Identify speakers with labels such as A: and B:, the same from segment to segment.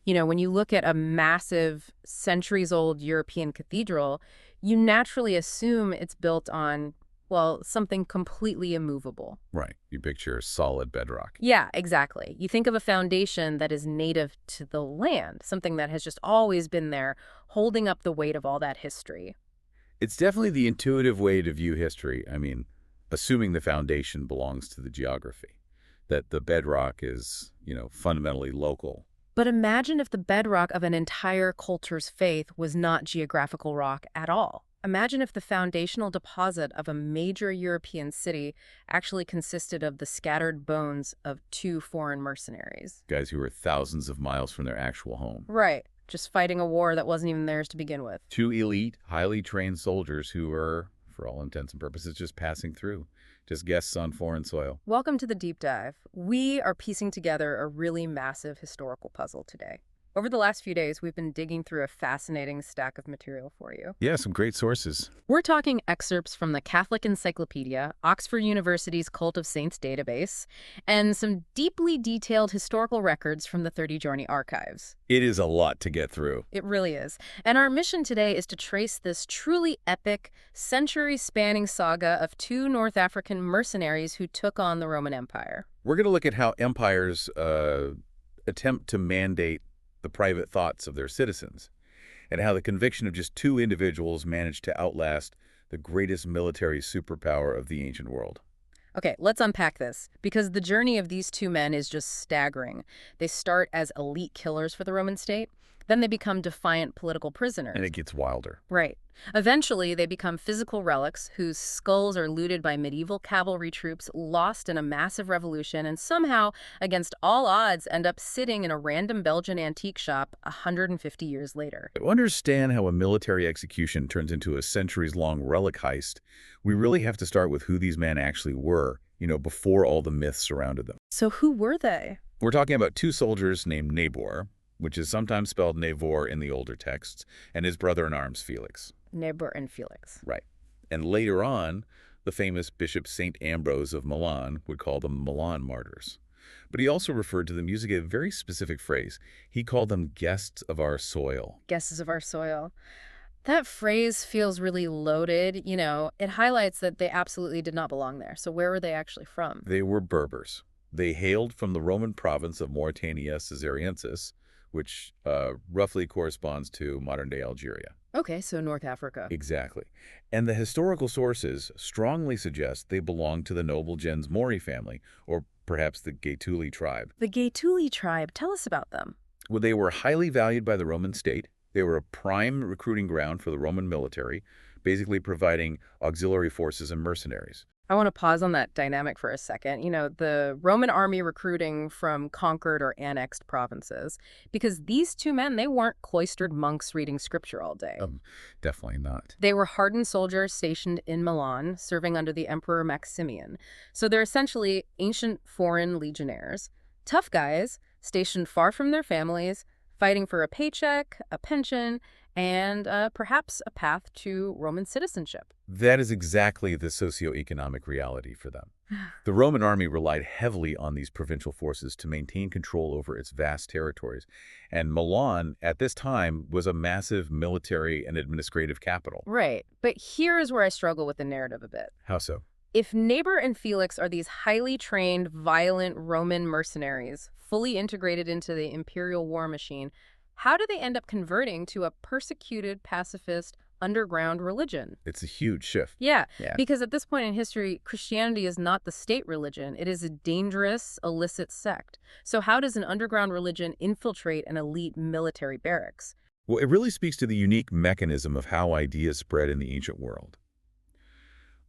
A: When you look at a massive, centuries-old European cathedral, you naturally assume it's built on, well, something completely immovable.
B: Right. You picture solid bedrock.
A: Yeah, exactly. You think of a foundation that is native to the land, something that has just always been there, holding up the weight of all that history.
B: It's definitely the intuitive way to view history. Assuming the foundation belongs to the geography, that the bedrock is, fundamentally local.
A: But imagine if the bedrock of an entire culture's faith was not geographical rock at all. Imagine if the foundational deposit of a major European city actually consisted of the scattered bones of two foreign mercenaries.
B: Guys who were thousands of miles from their actual home.
A: Right. Just fighting a war that wasn't even theirs to begin with.
B: Two elite, highly trained soldiers who were, for all intents and purposes, just passing through. Just guests on foreign soil.
A: Welcome to the deep dive. We are piecing together a really massive historical puzzle today. Over the last few days, we've been digging through a fascinating stack of material for you.
B: Yeah, some great sources.
A: We're talking excerpts from the Catholic Encyclopedia, Oxford University's Cult of Saints database, and some deeply detailed historical records from the 30 Giorni archives.
B: It is a lot to get through.
A: It really is. And our mission today is to trace this truly epic, century-spanning saga of two North African mercenaries who took on the Roman Empire.
B: We're going to look at how empires attempt to mandate the private thoughts of their citizens, and how the conviction of just two individuals managed to outlast the greatest military superpower of the ancient world.
A: Okay, let's unpack this, because the journey of these two men is just staggering. They start as elite killers for the Roman state, then they become defiant political prisoners.
B: And it gets wilder.
A: Right. Eventually, they become physical relics whose skulls are looted by medieval cavalry troops lost in a massive revolution and somehow, against all odds, end up sitting in a random Belgian antique shop 150 years later.
B: To understand how a military execution turns into a centuries-long relic heist, we really have to start with who these men actually were, before all the myths surrounded them.
A: So who were they?
B: We're talking about two soldiers named Nabor, which is sometimes spelled Navor in the older texts, and his brother-in-arms, Felix.
A: Nabor and Felix.
B: Right. And later on, the famous Bishop Saint Ambrose of Milan would call them Milan martyrs. But he also referred to them using a very specific phrase. He called them guests of our soil.
A: Guests of our soil. That phrase feels really loaded. It highlights that they absolutely did not belong there. So where were they actually from?
B: They were Berbers. They hailed from the Roman province of Mauretania Caesariensis, which roughly corresponds to modern-day Algeria.
A: Okay, so North Africa.
B: Exactly. And the historical sources strongly suggest they belonged to the noble gens Mori family, or perhaps the Gaetuli tribe.
A: The Gaetuli tribe. Tell us about them.
B: Well, they were highly valued by the Roman state. They were a prime recruiting ground for the Roman military, basically providing auxiliary forces and mercenaries.
A: I want to pause on that dynamic for a second. The Roman army recruiting from conquered or annexed provinces, because these two men, they weren't cloistered monks reading scripture all day.
B: Definitely not.
A: They were hardened soldiers stationed in Milan, serving under the Emperor Maximian. So they're essentially ancient foreign legionnaires, tough guys stationed far from their families, fighting for a paycheck, a pension, and perhaps a path to Roman citizenship.
B: That is exactly the socioeconomic reality for them. The Roman army relied heavily on these provincial forces to maintain control over its vast territories, and Milan, at this time, was a massive military and administrative capital.
A: Right, but here is where I struggle with the narrative a bit.
B: How so?
A: If Nabor and Felix are these highly trained, violent Roman mercenaries, fully integrated into the imperial war machine, how do they end up converting to a persecuted, pacifist, underground religion?
B: It's a huge shift.
A: Yeah, because at this point in history, Christianity is not the state religion. It is a dangerous, illicit sect. So how does an underground religion infiltrate an elite military barracks?
B: Well, it really speaks to the unique mechanism of how ideas spread in the ancient world.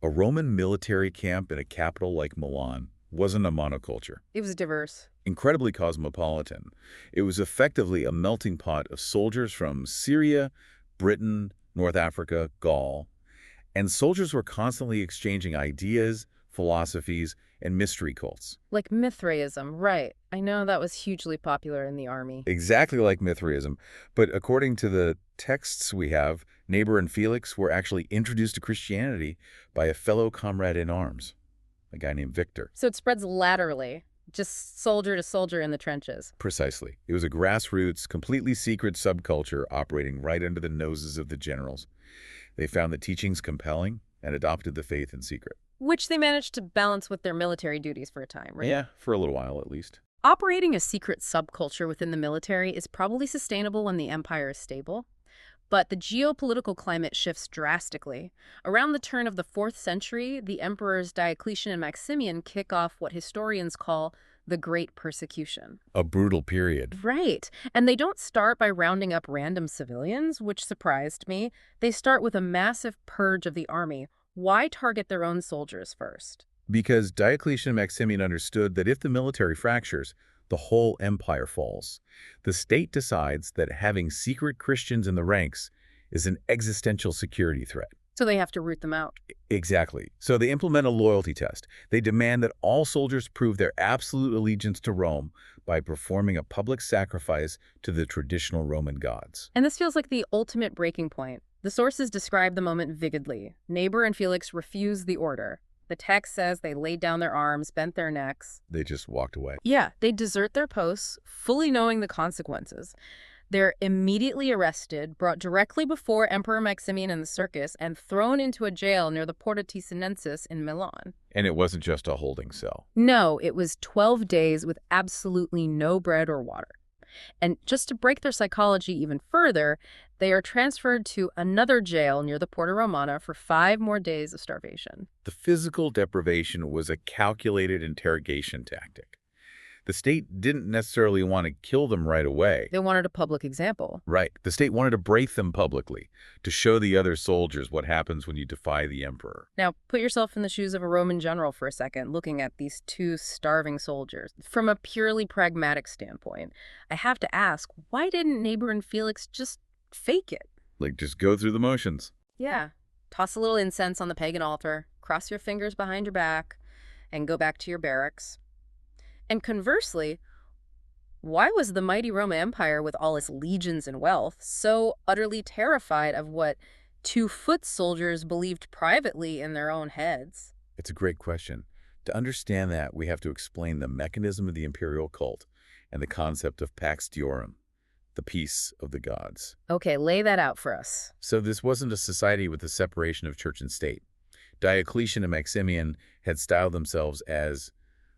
B: A Roman military camp in a capital like Milan wasn't a monoculture.
A: It was diverse.
B: Incredibly cosmopolitan. It was effectively a melting pot of soldiers from Syria, Britain, North Africa, Gaul, and soldiers were constantly exchanging ideas, philosophies, and mystery cults.
A: Like Mithraism, right. I know that was hugely popular in the army.
B: Exactly like Mithraism, but according to the texts we have, Nabor and Felix were actually introduced to Christianity by a fellow comrade in arms, a guy named Victor.
A: So it spreads laterally. Just soldier to soldier in the trenches.
B: Precisely. It was a grassroots, completely secret subculture operating right under the noses of the generals. They found the teachings compelling and adopted the faith in secret.
A: Which they managed to balance with their military duties for a time, right?
B: Yeah, for a little while at least.
A: Operating a secret subculture within the military is probably sustainable when the empire is stable. But the geopolitical climate shifts drastically. Around the turn of the 4th century, the emperors Diocletian and Maximian kick off what historians call the Great Persecution.
B: A brutal period.
A: Right. And they don't start by rounding up random civilians, which surprised me. They start with a massive purge of the army. Why target their own soldiers first?
B: Because Diocletian and Maximian understood that if the military fractures, the whole empire falls. The state decides that having secret Christians in the ranks is an existential security threat.
A: So they have to root them out.
B: Exactly. So they implement a loyalty test. They demand that all soldiers prove their absolute allegiance to Rome by performing a public sacrifice to the traditional Roman gods.
A: And this feels like the ultimate breaking point. The sources describe the moment vividly. Nabor and Felix refuse the order. The text says they laid down their arms, bent their necks.
B: They just walked away.
A: Yeah, they desert their posts, fully knowing the consequences. They're immediately arrested, brought directly before Emperor Maximian in the circus, and thrown into a jail near the Porta Ticinensis in Milan.
B: And it wasn't just a holding cell.
A: No, it was 12 days with absolutely no bread or water. And just to break their psychology even further, they are transferred to another jail near the Porta Romana for 5 more days of starvation.
B: The physical deprivation was a calculated interrogation tactic. The state didn't necessarily want to kill them right away.
A: They wanted a public example.
B: Right. The state wanted to break them publicly, to show the other soldiers what happens when you defy the emperor.
A: Now, put yourself in the shoes of a Roman general for a second, looking at these 2 starving soldiers. From a purely pragmatic standpoint, I have to ask, why didn't Nabor and Felix just fake it?
B: Like, just go through the motions.
A: Yeah. Toss a little incense on the pagan altar, cross your fingers behind your back, and go back to your barracks. And conversely, why was the mighty Roman Empire, with all its legions and wealth, so utterly terrified of what 2 foot soldiers believed privately in their own heads?
B: It's a great question. To understand that, we have to explain the mechanism of the imperial cult and the concept of Pax Deorum, the peace of the gods.
A: Okay, lay that out for us.
B: So this wasn't a society with the separation of church and state. Diocletian and Maximian had styled themselves as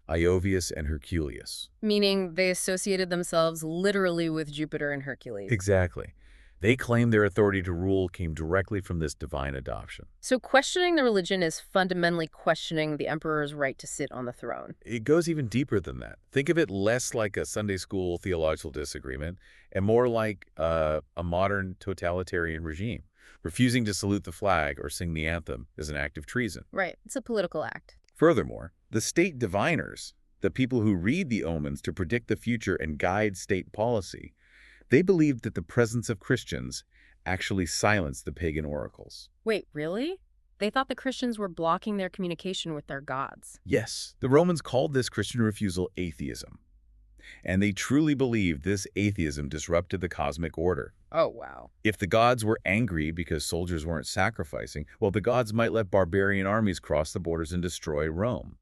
B: Iovius and Herculeus.
A: Meaning they associated themselves literally with Jupiter and Hercules.
B: Exactly. They claimed their authority to rule came directly from this divine adoption.
A: So questioning the religion is fundamentally questioning the emperor's right to sit on the throne.
B: It goes even deeper than that. Think of it less like a Sunday school theological disagreement and more like a modern totalitarian regime. Refusing to salute the flag or sing the anthem is an act of treason.
A: Right. It's a political act.
B: Furthermore, the state diviners, the people who read the omens to predict the future and guide state policy, they believed that the presence of Christians actually silenced the pagan oracles.
A: Wait, really? They thought the Christians were blocking their communication with their gods.
B: Yes, the Romans called this Christian refusal atheism. And they truly believed this atheism disrupted the cosmic order.
A: Oh, wow.
B: If the gods were angry because soldiers weren't sacrificing, well, the gods might let barbarian armies cross the borders and destroy Rome.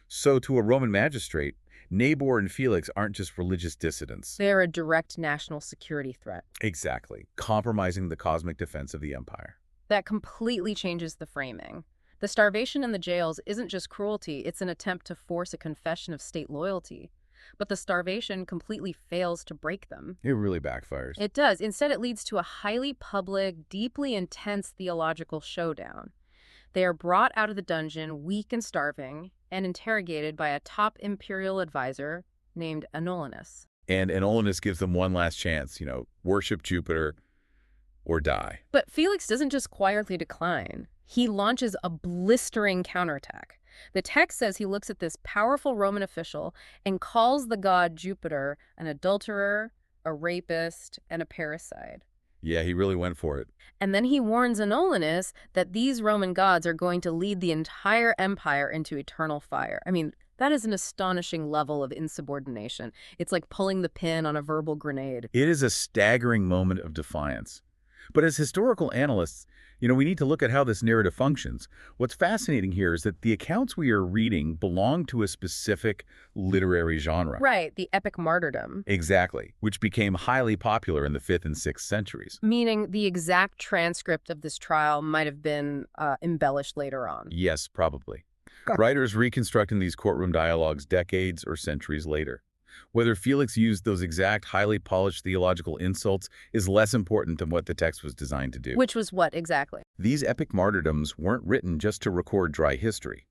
B: So to a Roman magistrate, Nabor and Felix aren't just religious dissidents.
A: They're a direct national security threat.
B: Exactly, compromising the cosmic defense of the empire.
A: That completely changes the framing. The starvation in the jails isn't just cruelty, it's an attempt to force a confession of state loyalty. But the starvation completely fails to break them.
B: It really backfires.
A: It does. Instead, it leads to a highly public, deeply intense theological showdown. They are brought out of the dungeon, weak and starving, and interrogated by a top imperial advisor named Anolinus.
B: And Anolinus gives them one last chance, worship Jupiter or die.
A: But Felix doesn't just quietly decline. He launches a blistering counterattack. The text says he looks at this powerful Roman official and calls the god Jupiter an adulterer, a rapist, and a parricide.
B: Yeah, he really went for it.
A: And then he warns Anolinus that these Roman gods are going to lead the entire empire into eternal fire. I mean, that is an astonishing level of insubordination. It's like pulling the pin on a verbal grenade.
B: It is a staggering moment of defiance. But as historical analysts, we need to look at how this narrative functions. What's fascinating here is that the accounts we are reading belong to a specific literary genre.
A: Right, the epic martyrdom.
B: Exactly, which became highly popular in the 5th and 6th centuries.
A: Meaning the exact transcript of this trial might have been embellished later on.
B: Yes, probably. Writers reconstructing these courtroom dialogues decades or centuries later. Whether Felix used those exact, highly polished theological insults is less important than what the text was designed to do.
A: Which was what exactly?
B: These epic martyrdoms weren't written just to record dry history.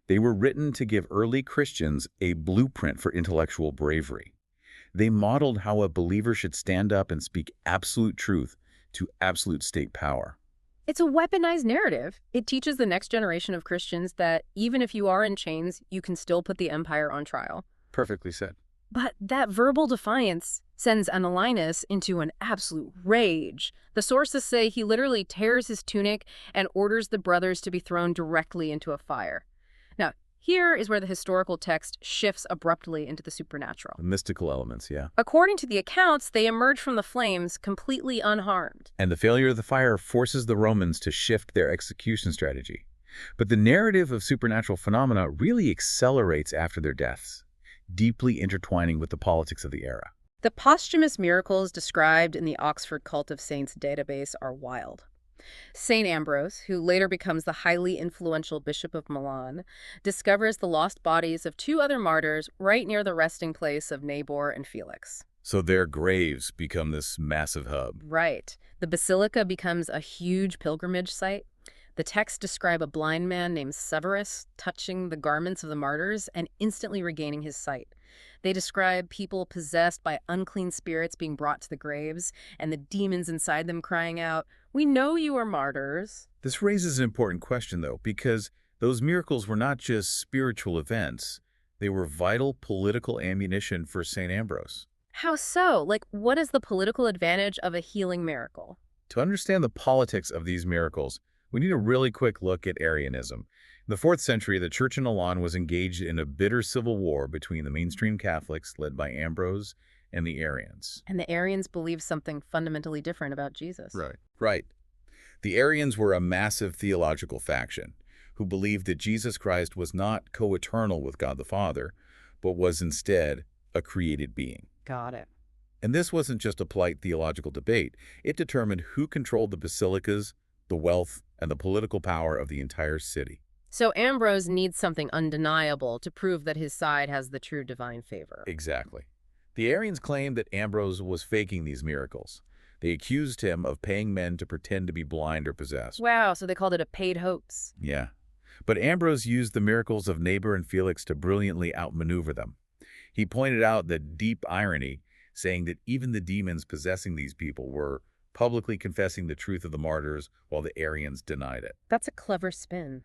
B: They were written to give early Christians a blueprint for intellectual bravery. They modeled how a believer should stand up and speak absolute truth to absolute state power.
A: It's a weaponized narrative. It teaches the next generation of Christians that even if you are in chains, you can still put the empire on trial.
B: Perfectly said.
A: But that verbal defiance sends Anulinus into an absolute rage. The sources say he literally tears his tunic and orders the brothers to be thrown directly into a fire. Now, here is where the historical text shifts abruptly into the supernatural.
B: The mystical elements, yeah.
A: According to the accounts, they emerge from the flames completely unharmed.
B: And the failure of the fire forces the Romans to shift their execution strategy. But the narrative of supernatural phenomena really accelerates after their deaths, deeply intertwining with the politics of the era.
A: The posthumous miracles described in the Oxford Cult of Saints database are wild. Saint Ambrose, who later becomes the highly influential Bishop of Milan, discovers the lost bodies of 2 other martyrs right near the resting place of Nabor and Felix.
B: So their graves become this massive hub.
A: Right. The basilica becomes a huge pilgrimage site. The texts describe a blind man named Severus touching the garments of the martyrs and instantly regaining his sight. They describe people possessed by unclean spirits being brought to the graves, and the demons inside them crying out, "We know you are martyrs."
B: This raises an important question, though, because those miracles were not just spiritual events. They were vital political ammunition for St. Ambrose.
A: How so? Like, what is the political advantage of a healing miracle?
B: To understand the politics of these miracles, we need a really quick look at Arianism. In the 4th century, the Church in Milan was engaged in a bitter civil war between the mainstream Catholics, led by Ambrose, and the Arians.
A: And the Arians believed something fundamentally different about Jesus.
B: Right. The Arians were a massive theological faction who believed that Jesus Christ was not co-eternal with God the Father, but was instead a created being.
A: Got it.
B: And this wasn't just a polite theological debate. It determined who controlled the basilicas, the wealth, and the political power of the entire city.
A: So Ambrose needs something undeniable to prove that his side has the true divine favor.
B: Exactly. The Arians claimed that Ambrose was faking these miracles. They accused him of paying men to pretend to be blind or possessed.
A: Wow, so they called it a paid hoax.
B: Yeah. But Ambrose used the miracles of Nabor and Felix to brilliantly outmaneuver them. He pointed out the deep irony, saying that even the demons possessing these people were publicly confessing the truth of the martyrs while the Arians denied it.
A: That's a clever spin.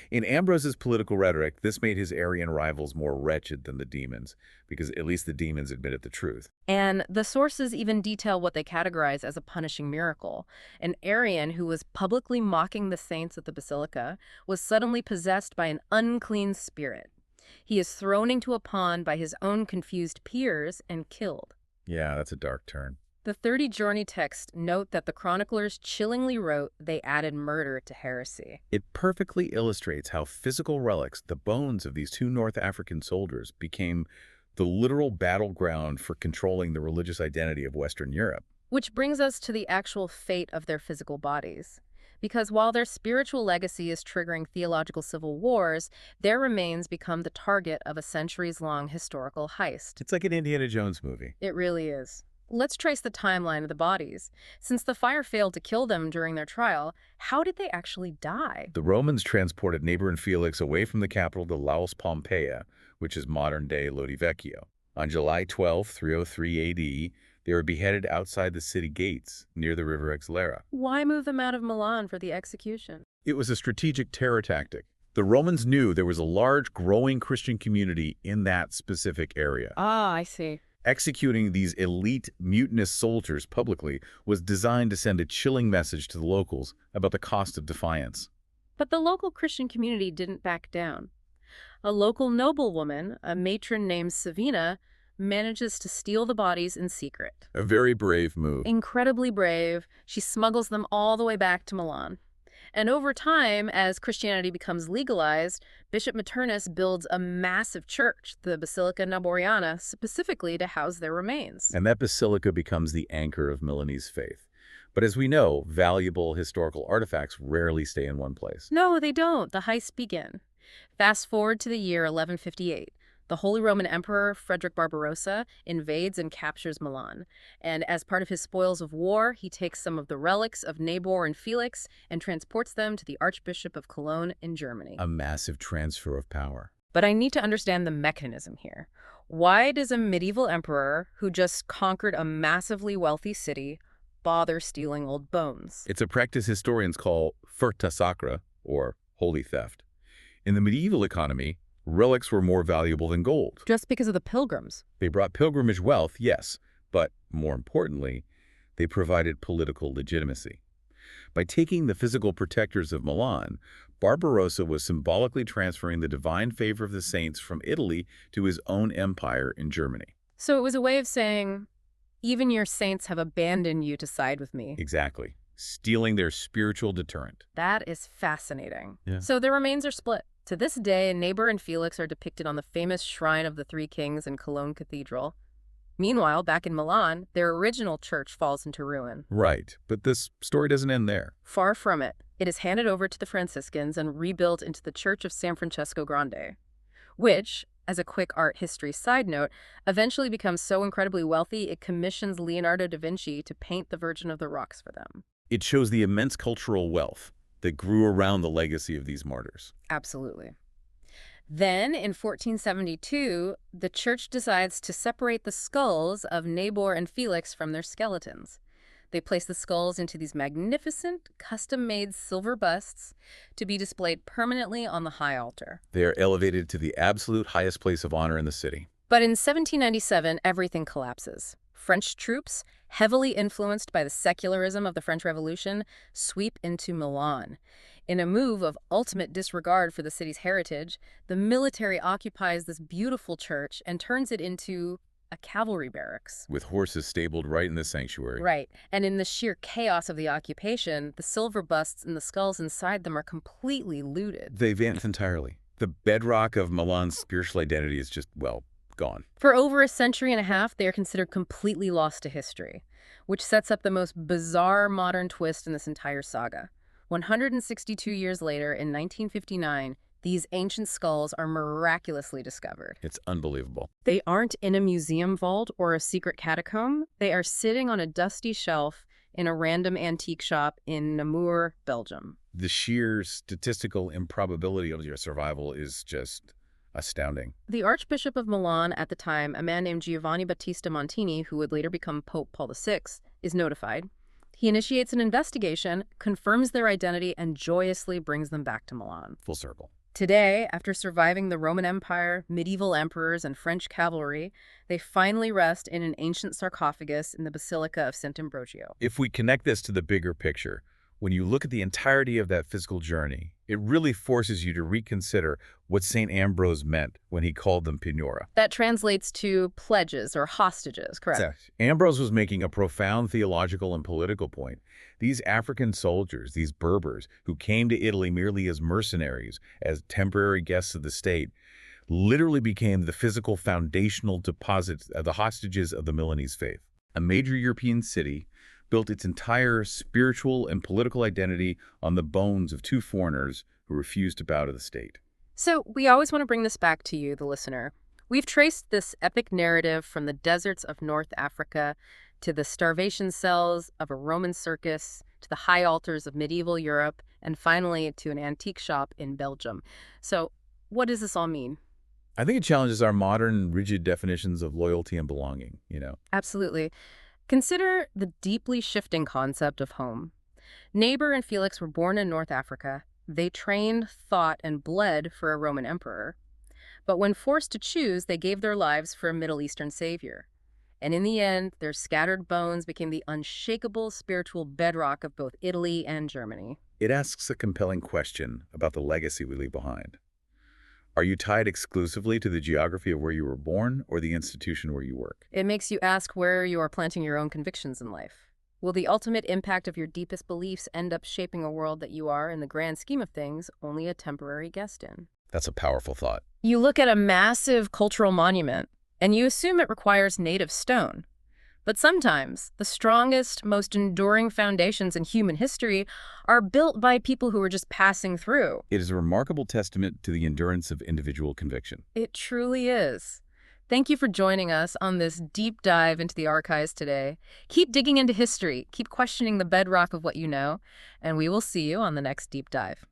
B: In Ambrose's political rhetoric, this made his Arian rivals more wretched than the demons, because at least the demons admitted the truth.
A: And the sources even detail what they categorize as a punishing miracle. An Arian who was publicly mocking the saints at the basilica was suddenly possessed by an unclean spirit. He is thrown into a pond by his own confused peers and killed.
B: Yeah, that's a dark turn.
A: The 30 Journey texts note that the chroniclers chillingly wrote they added murder to heresy.
B: It perfectly illustrates how physical relics, the bones of these 2 North African soldiers, became the literal battleground for controlling the religious identity of Western Europe.
A: Which brings us to the actual fate of their physical bodies. Because while their spiritual legacy is triggering theological civil wars, their remains become the target of a centuries-long historical heist.
B: It's like an Indiana Jones movie.
A: It really is. Let's trace the timeline of the bodies. Since the fire failed to kill them during their trial, how did they actually die?
B: The Romans transported Nabor and Felix away from the capital to Laus Pompeia, which is modern-day Lodi Vecchio. On July 12, 303 AD, they were beheaded outside the city gates near the river Exlera.
A: Why move them out of Milan for the execution?
B: It was a strategic terror tactic. The Romans knew there was a large, growing Christian community in that specific area.
A: Ah, I see.
B: Executing these elite, mutinous soldiers publicly was designed to send a chilling message to the locals about the cost of defiance.
A: But the local Christian community didn't back down. A local noblewoman, a matron named Savina, manages to steal the bodies in secret.
B: A very brave move.
A: Incredibly brave, she smuggles them all the way back to Milan. And over time, as Christianity becomes legalized, Bishop Maternus builds a massive church, the Basilica Naboriana, specifically to house their remains.
B: And that basilica becomes the anchor of Milanese faith. But as we know, valuable historical artifacts rarely stay in one place.
A: No, they don't. The heists begin. Fast forward to the year 1158. The Holy Roman Emperor Frederick Barbarossa invades and captures Milan. And as part of his spoils of war, he takes some of the relics of Nabor and Felix and transports them to the Archbishop of Cologne in Germany.
B: A massive transfer of power.
A: But I need to understand the mechanism here. Why does a medieval emperor who just conquered a massively wealthy city bother stealing old bones?
B: It's a practice historians call furta sacra, or holy theft. In the medieval economy, relics were more valuable than gold.
A: Just because of the pilgrims?
B: They brought pilgrimage wealth, yes, but more importantly, they provided political legitimacy. By taking the physical protectors of Milan, Barbarossa was symbolically transferring the divine favor of the saints from Italy to his own empire in Germany.
A: So it was a way of saying, even your saints have abandoned you to side with me.
B: Exactly. Stealing their spiritual deterrent.
A: That is fascinating.
B: Yeah.
A: So their remains are split. To this day, Nabor and Felix are depicted on the famous Shrine of the Three Kings in Cologne Cathedral. Meanwhile, back in Milan, their original church falls into ruin.
B: Right, but this story doesn't end there.
A: Far from it. It is handed over to the Franciscans and rebuilt into the Church of San Francesco Grande, which, as a quick art history side note, eventually becomes so incredibly wealthy it commissions Leonardo da Vinci to paint the Virgin of the Rocks for them.
B: It shows the immense cultural wealth that grew around the legacy of these martyrs.
A: Absolutely. Then, in 1472, the church decides to separate the skulls of Nabor and Felix from their skeletons. They place the skulls into these magnificent, custom-made silver busts to be displayed permanently on the high altar.
B: They are elevated to the absolute highest place of honor in the city.
A: But in 1797, everything collapses. French troops, heavily influenced by the secularism of the French Revolution, sweep into Milan. In a move of ultimate disregard for the city's heritage, the military occupies this beautiful church and turns it into a cavalry barracks.
B: With horses stabled right in the sanctuary.
A: Right. And in the sheer chaos of the occupation, the silver busts and the skulls inside them are completely looted.
B: They vanish entirely. The bedrock of Milan's spiritual identity is just, well, gone.
A: For over a century and a half, they are considered completely lost to history, which sets up the most bizarre modern twist in this entire saga. 162 years later, in 1959, these ancient skulls are miraculously discovered.
B: It's unbelievable.
A: They aren't in a museum vault or a secret catacomb. They are sitting on a dusty shelf in a random antique shop in Namur, Belgium.
B: The sheer statistical improbability of your survival is just astounding.
A: The Archbishop of Milan at the time, a man named Giovanni Battista Montini, who would later become Pope Paul VI, is notified. He initiates an investigation, confirms their identity, and joyously brings them back to Milan.
B: Full circle.
A: Today, after surviving the Roman Empire, medieval emperors, and French cavalry, they finally rest in an ancient sarcophagus in the Basilica of Saint Ambrose.
B: If we connect this to the bigger picture, when you look at the entirety of that physical journey, it really forces you to reconsider what Saint Ambrose meant when he called them penora.
A: That translates to pledges or hostages, correct?
B: Exactly. Ambrose was making a profound theological and political point. These African soldiers, these Berbers, who came to Italy merely as mercenaries, as temporary guests of the state, literally became the physical foundational deposits of the hostages of the Milanese faith. A major European city built its entire spiritual and political identity on the bones of two foreigners who refused to bow to the state.
A: So we always want to bring this back to you, the listener. We've traced this epic narrative from the deserts of North Africa to the starvation cells of a Roman circus, to the high altars of medieval Europe, and finally to an antique shop in Belgium. So what does this all mean?
B: I think it challenges our modern, rigid definitions of loyalty and belonging,
A: Absolutely. Consider the deeply shifting concept of home. Nabor and Felix were born in North Africa. They trained, thought, and bled for a Roman emperor. But when forced to choose, they gave their lives for a Middle Eastern savior. And in the end, their scattered bones became the unshakable spiritual bedrock of both Italy and Germany.
B: It asks a compelling question about the legacy we leave behind. Are you tied exclusively to the geography of where you were born or the institution where you work?
A: It makes you ask where you are planting your own convictions in life. Will the ultimate impact of your deepest beliefs end up shaping a world that you are, in the grand scheme of things, only a temporary guest in?
B: That's a powerful thought.
A: You look at a massive cultural monument, and you assume it requires native stone. But sometimes, the strongest, most enduring foundations in human history are built by people who are just passing through.
B: It is a remarkable testament to the endurance of individual conviction.
A: It truly is. Thank you for joining us on this deep dive into the archives today. Keep digging into history, keep questioning the bedrock of what you know, and we will see you on the next deep dive.